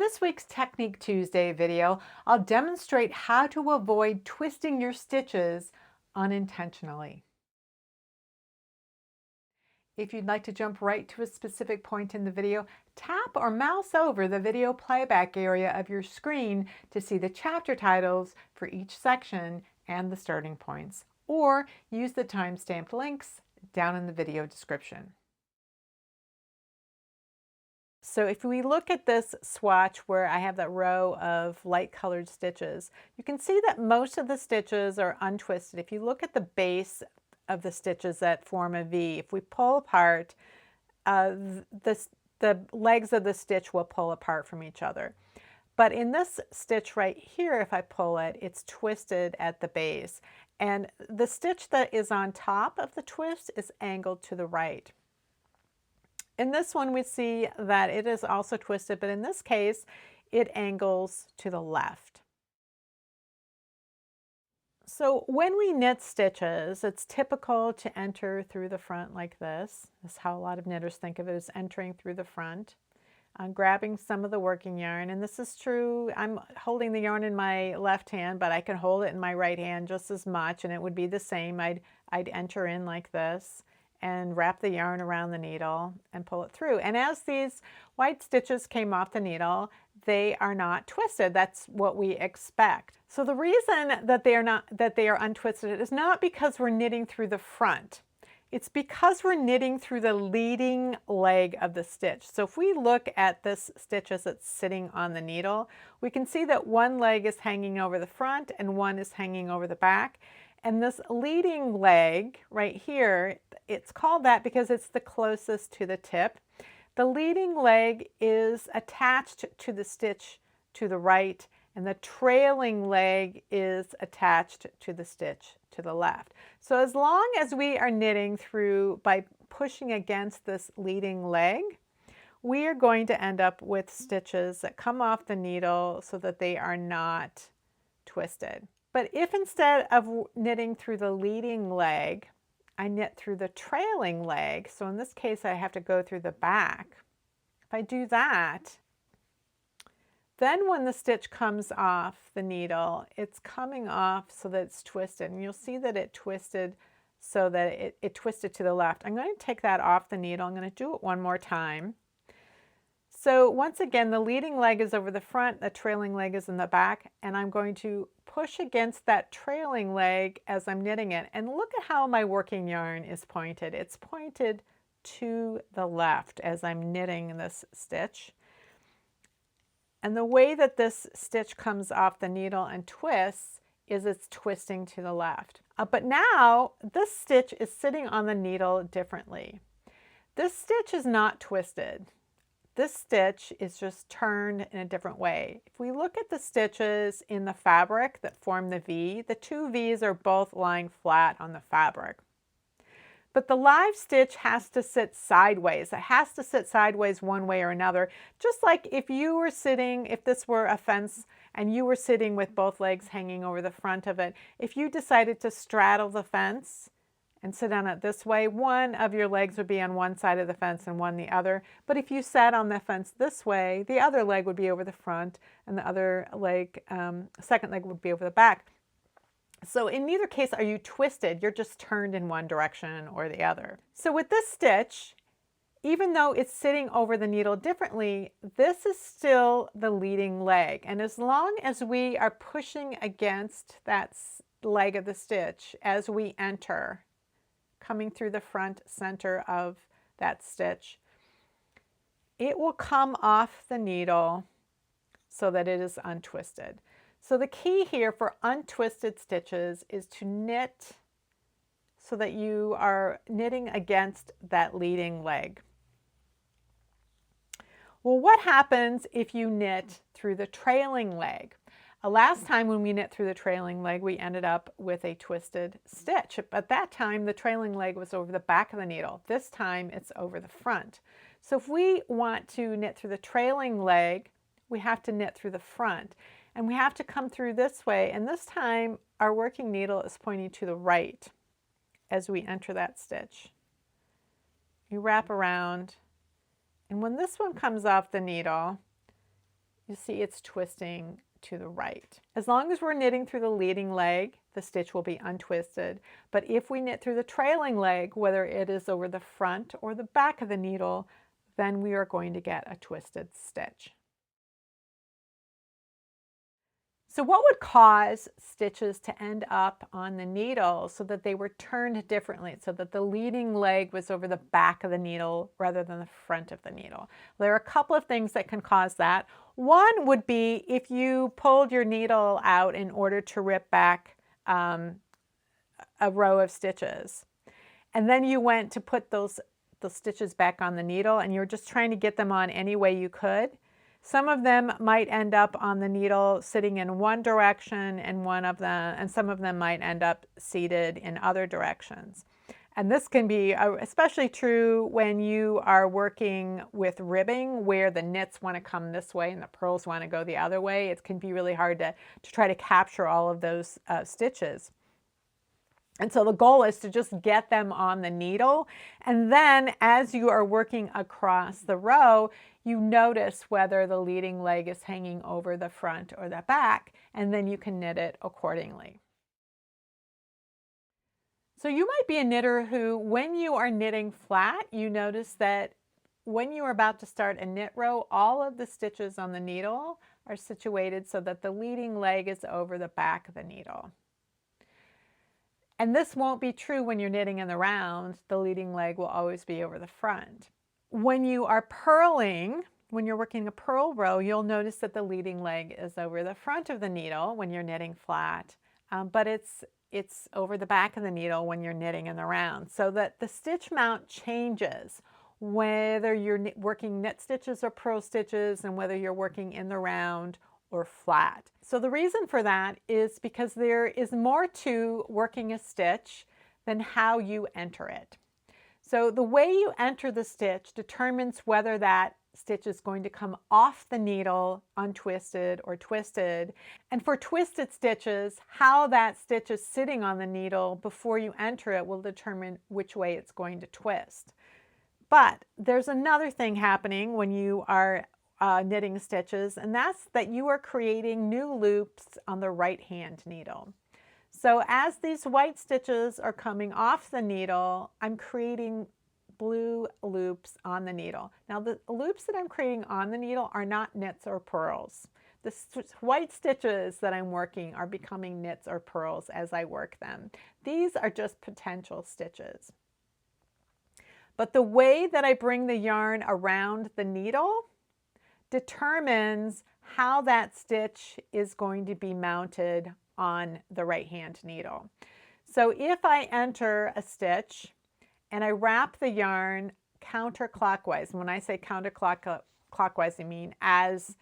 In this week's Technique Tuesday video, I'll demonstrate how to avoid twisting your stitches unintentionally. If you'd like to jump right to a specific point in the video, tap or mouse over the video playback area of your screen to see the chapter titles for each section and the starting points, or use the timestamped links down in the video description. So if we look at this swatch where I have that row of light colored stitches, you can see that most of the stitches are untwisted. If you look at the base of the stitches that form a V, if we pull apart, the legs of the stitch will pull apart from each other. But in this stitch right here, if I pull it, it's twisted at the base. And the stitch that is on top of the twist is angled to the right. In this one, we see that it is also twisted, but in this case, it angles to the left. So when we knit stitches, it's typical to enter through the front like this. This is how a lot of knitters think of it, as entering through the front. I'm grabbing some of the working yarn, and this is true. I'm holding the yarn in my left hand, but I can hold it in my right hand just as much, and it would be the same. I'd enter in like this and wrap the yarn around the needle and pull it through. And as these white stitches came off the needle, they are not twisted. That's what we expect. So the reason that they are untwisted is not because we're knitting through the front. It's because we're knitting through the leading leg of the stitch. So if we look at this stitch as it's sitting on the needle, we can see that one leg is hanging over the front and one is hanging over the back. And this leading leg right here, it's called that because it's the closest to the tip. The leading leg is attached to the stitch to the right, and the trailing leg is attached to the stitch to the left. So as long as we are knitting through by pushing against this leading leg, we are going to end up with stitches that come off the needle so that they are not twisted. But if instead of knitting through the leading leg, I knit through the trailing leg, so in this case I have to go through the back. If I do that, then when the stitch comes off the needle, it's coming off so that it's twisted. And you'll see that it twisted so that it twisted to the left. I'm going to take that off the needle. I'm going to do it one more time. So once again, the leading leg is over the front, the trailing leg is in the back, and I'm going to push against that trailing leg as I'm knitting it. And look at how my working yarn is pointed. It's pointed to the left as I'm knitting this stitch. And the way that this stitch comes off the needle and twists is it's twisting to the left. But now this stitch is sitting on the needle differently. This stitch is not twisted. This stitch is just turned in a different way. If we look at the stitches in the fabric that form the V, the two V's are both lying flat on the fabric. But the live stitch has to sit sideways. It has to sit sideways one way or another. Just like if you were sitting, if this were a fence and you were sitting with both legs hanging over the front of it, if you decided to straddle the fence and sit on it this way, one of your legs would be on one side of the fence and one the other. But if you sat on the fence this way, the other leg would be over the front and the other leg, second leg would be over the back. So in neither case are you twisted, you're just turned in one direction or the other. So with this stitch, even though it's sitting over the needle differently, this is still the leading leg. And as long as we are pushing against that leg of the stitch as we enter, coming through the front center of that stitch, it will come off the needle so that it is untwisted. So the key here for untwisted stitches is to knit so that you are knitting against that leading leg. Well, what happens if you knit through the trailing leg? Last time when we knit through the trailing leg, we ended up with a twisted stitch. But that time, the trailing leg was over the back of the needle. This time, it's over the front. So if we want to knit through the trailing leg, we have to knit through the front. And we have to come through this way. And this time, our working needle is pointing to the right as we enter that stitch. You wrap around. And when this one comes off the needle, you see it's twisting to the right. As long as we're knitting through the leading leg, the stitch will be untwisted. But if we knit through the trailing leg, whether it is over the front or the back of the needle, then we are going to get a twisted stitch. So what would cause stitches to end up on the needle so that they were turned differently, so that the leading leg was over the back of the needle rather than the front of the needle? There are a couple of things that can cause that. One would be if you pulled your needle out in order to rip back a row of stitches, and then you went to put those stitches back on the needle and you're just trying to get them on any way you could. Some of them might end up on the needle sitting in one direction and some of them might end up seated in other directions. And this can be especially true when you are working with ribbing where the knits want to come this way and the purls want to go the other way. It can be really hard to try to capture all of those stitches. And so the goal is to just get them on the needle. And then as you are working across the row, you notice whether the leading leg is hanging over the front or the back, and then you can knit it accordingly. So you might be a knitter who, when you are knitting flat, you notice that when you are about to start a knit row, all of the stitches on the needle are situated so that the leading leg is over the back of the needle. And this won't be true when you're knitting in the round. The leading leg will always be over the front. When you are purling, when you're working a purl row, you'll notice that the leading leg is over the front of the needle when you're knitting flat, but it's over the back of the needle when you're knitting in the round. So that the stitch mount changes whether you're working knit stitches or purl stitches and whether you're working in the round or flat. So the reason for that is because there is more to working a stitch than how you enter it. So the way you enter the stitch determines whether that stitch is going to come off the needle untwisted or twisted. And for twisted stitches, how that stitch is sitting on the needle before you enter it will determine which way it's going to twist. But there's another thing happening when you are knitting stitches, and that's that you are creating new loops on the right hand needle. So as these white stitches are coming off the needle, I'm creating blue loops on the needle. Now the loops that I'm creating on the needle are not knits or purls. The white stitches that I'm working are becoming knits or purls as I work them. These are just potential stitches. But the way that I bring the yarn around the needle determines how that stitch is going to be mounted on the right hand needle. So if I enter a stitch and I wrap the yarn counterclockwise, and when I say counterclockwise, I mean as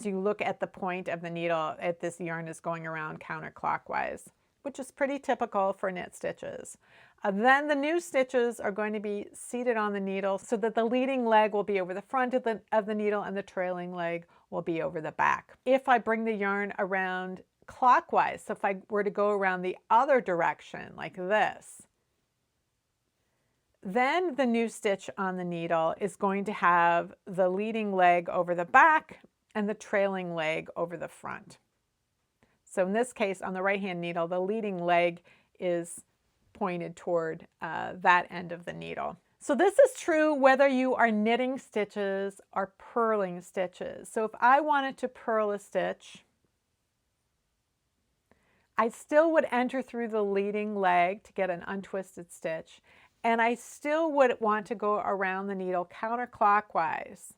you look at the point of the needle, this yarn is going around counterclockwise, which is pretty typical for knit stitches. Then the new stitches are going to be seated on the needle so that the leading leg will be over the front of the needle and the trailing leg will be over the back. If I bring the yarn around clockwise, so if I were to go around the other direction like this, then the new stitch on the needle is going to have the leading leg over the back and the trailing leg over the front. So in this case, on the right hand needle, the leading leg is pointed toward that end of the needle. So this is true whether you are knitting stitches or purling stitches. So if I wanted to purl a stitch, I still would enter through the leading leg to get an untwisted stitch, and I still would want to go around the needle counterclockwise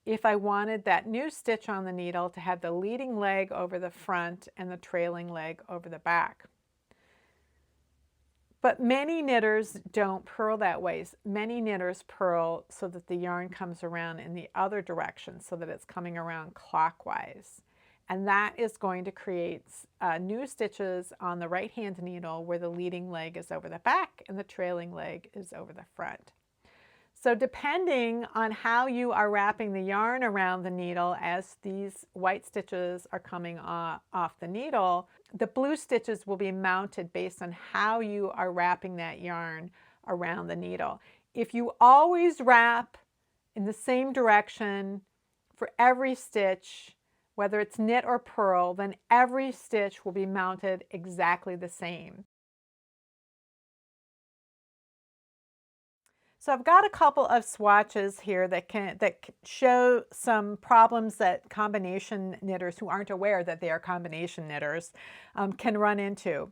if I wanted that new stitch on the needle to have the leading leg over the front and the trailing leg over the back. But many knitters don't purl that way. Many knitters purl so that the yarn comes around in the other direction, so that it's coming around clockwise. And that is going to create new stitches on the right hand needle where the leading leg is over the back and the trailing leg is over the front. So depending on how you are wrapping the yarn around the needle as these white stitches are coming off the needle, the blue stitches will be mounted based on how you are wrapping that yarn around the needle. If you always wrap in the same direction for every stitch, whether it's knit or purl, then every stitch will be mounted exactly the same. So I've got a couple of swatches here that show some problems that combination knitters who aren't aware that they are combination knitters can run into.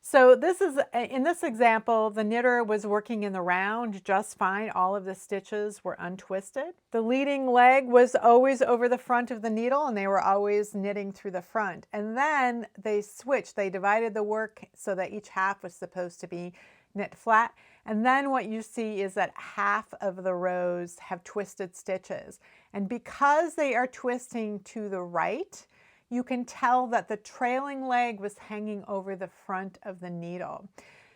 So this is, in this example, the knitter was working in the round just fine. All of the stitches were untwisted. The leading leg was always over the front of the needle, and they were always knitting through the front. And then they switched. They divided the work so that each half was supposed to be knit flat. And then what you see is that half of the rows have twisted stitches. And because they are twisting to the right, you can tell that the trailing leg was hanging over the front of the needle.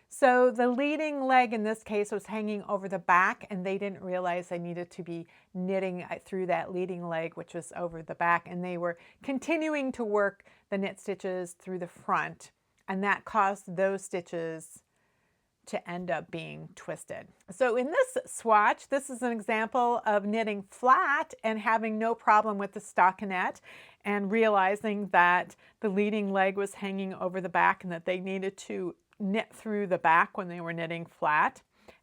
So the leading leg in this case was hanging over the back, and they didn't realize they needed to be knitting through that leading leg, which was over the back, and they were continuing to work the knit stitches through the front, and that caused those stitches to end up being twisted. So in this swatch, this is an example of knitting flat and having no problem with the stockinette and realizing that the leading leg was hanging over the back and that they needed to knit through the back when they were knitting flat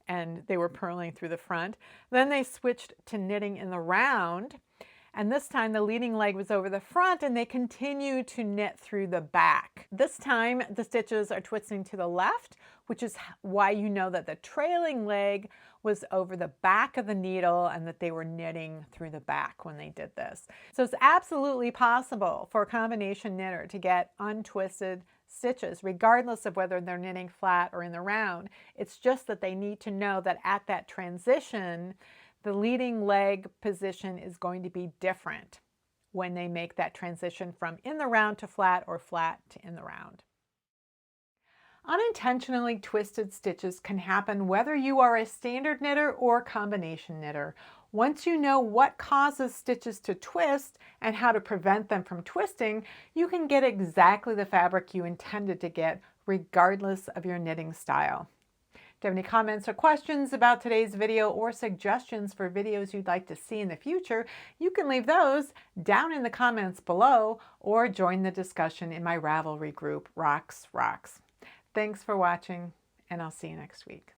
and they were purling through the front. Then they switched to knitting in the round, and this time the leading leg was over the front and they continue to knit through the back. This time the stitches are twisting to the left, which is why you know that the trailing leg was over the back of the needle and that they were knitting through the back when they did this. So it's absolutely possible for a combination knitter to get untwisted stitches, regardless of whether they're knitting flat or in the round. It's just that they need to know that at that transition, the leading leg position is going to be different when they make that transition from in the round to flat or flat to in the round. Unintentionally twisted stitches can happen whether you are a standard knitter or combination knitter. Once you know what causes stitches to twist and how to prevent them from twisting, you can get exactly the fabric you intended to get regardless of your knitting style. If you have any comments or questions about today's video or suggestions for videos you'd like to see in the future, you can leave those down in the comments below or join the discussion in my Ravelry group, Rox Rocks. Thanks for watching, and I'll see you next week.